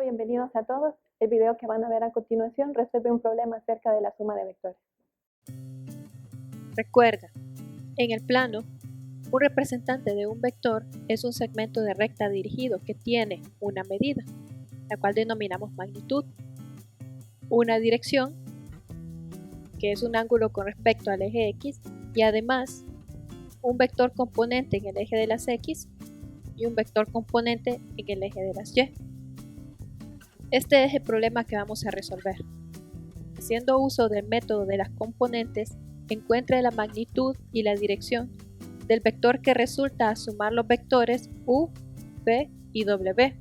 bienvenidos a todos. El video que van a ver a continuación resuelve un problema acerca de la suma de vectores. Recuerda, en el plano, un representante de un vector es un segmento de recta dirigido que tiene una medida, la cual denominamos magnitud, una dirección, que es un ángulo con respecto al eje X, y además un vector componente en el eje de las X y un vector componente en el eje de las Y. Este es el problema que vamos a resolver. Haciendo uso del método de las componentes, encuentre la magnitud y la dirección del vector que resulta a sumar los vectores U, V y W,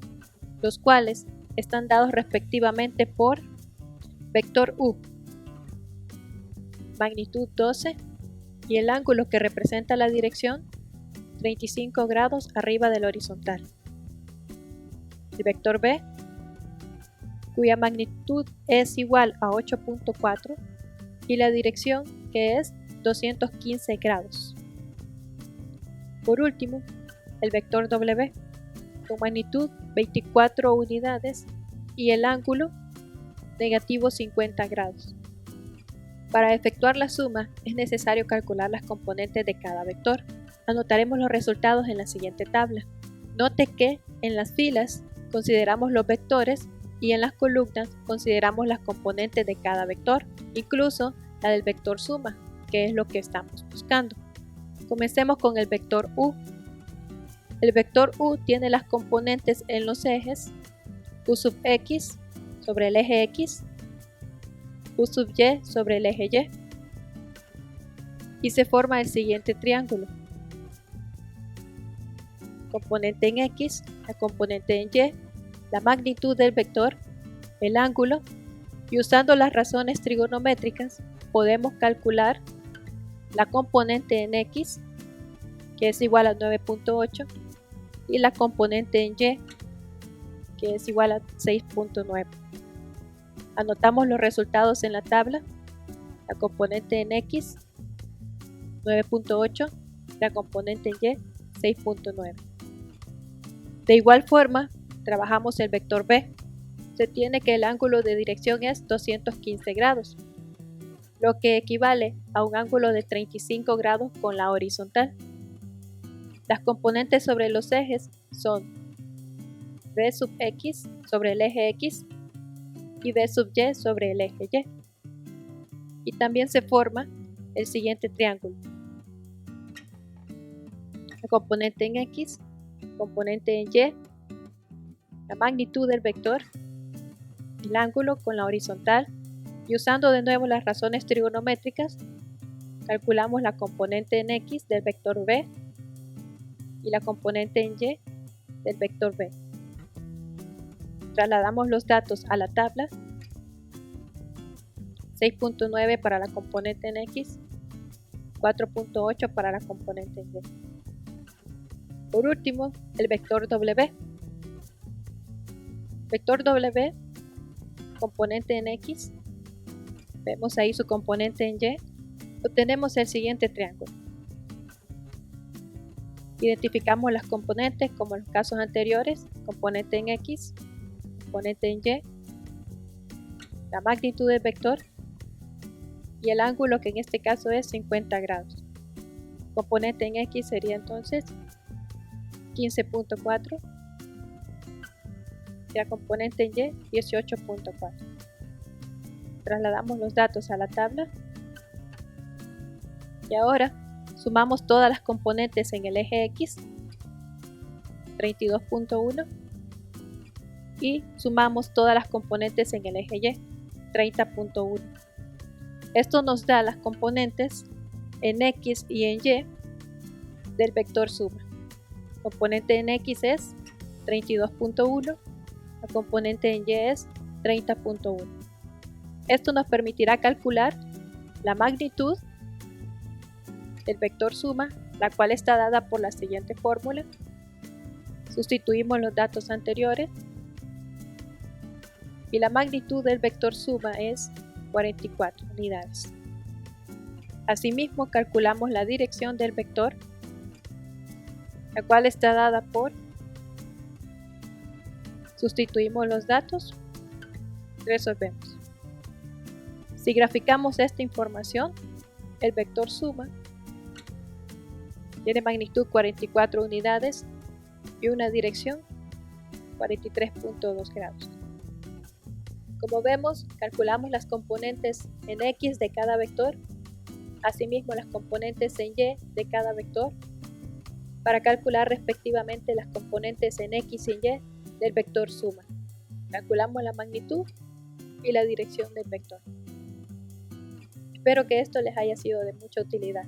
los cuales están dados respectivamente por vector U, magnitud 12, y el ángulo que representa la dirección, 35 grados arriba del horizontal. El vector V, cuya magnitud es igual a 8.4, y la dirección, que es 215 grados. Por último, el vector W, con magnitud 24 unidades y el ángulo negativo 50 grados. Para efectuar la suma es necesario calcular las componentes de cada vector. Anotaremos los resultados en la siguiente tabla. Note que en las filas consideramos los vectores y en las columnas consideramos las componentes de cada vector, incluso la del vector suma, que es lo que estamos buscando. Comencemos con el vector U. El vector U tiene las componentes en los ejes U sub X sobre el eje X, U sub Y sobre el eje Y, y se forma el siguiente triángulo. Componente en X, la componente en Y, la magnitud del vector, el ángulo, y usando las razones trigonométricas podemos calcular la componente en X, que es igual a 9.8, y la componente en Y, que es igual a 6.9. Anotamos los resultados en la tabla. La componente en X, 9.8, la componente en Y, 6.9. De igual forma, trabajamos el vector B. Se tiene que el ángulo de dirección es 215 grados, lo que equivale a un ángulo de 35 grados con la horizontal. Las componentes sobre los ejes son V sub X sobre el eje X y V sub Y sobre el eje Y. Y también se forma el siguiente triángulo. La componente en X, componente en Y, la magnitud del vector, el ángulo con la horizontal, y usando de nuevo las razones trigonométricas, calculamos la componente en X del vector B y la componente en Y del vector B. Trasladamos los datos a la tabla. 6.9 para la componente en X, 4.8 para la componente en Y. Por último, el vector W. Vector W, componente en X, vemos ahí su componente en Y, obtenemos el siguiente triángulo. Identificamos las componentes como en los casos anteriores, componente en X, componente en Y, la magnitud del vector y el ángulo, que en este caso es 50 grados. Componente en X sería entonces 15.4 y la componente en Y 18.4. Trasladamos los datos a la tabla y ahora sumamos todas las componentes en el eje X, 32.1, y sumamos todas las componentes en el eje Y, 30.1. Esto nos da las componentes en X y en Y del vector suma. Componente en X es 32.1, la componente en Y es 30.1. Esto nos permitirá calcular la magnitud del vector suma, la cual está dada por la siguiente fórmula. Sustituimos los datos anteriores y la magnitud del vector suma es 44 unidades. Asimismo, calculamos la dirección del vector, la cual está dada por Sustituimos los datos, resolvemos. Si graficamos esta información, el vector suma tiene magnitud 44 unidades y una dirección 43.2 grados. Como vemos, calculamos las componentes en X de cada vector, asimismo las componentes en Y de cada vector, para calcular respectivamente las componentes en X y en Y del vector suma. Calculamos la magnitud y la dirección del vector. Espero que esto les haya sido de mucha utilidad.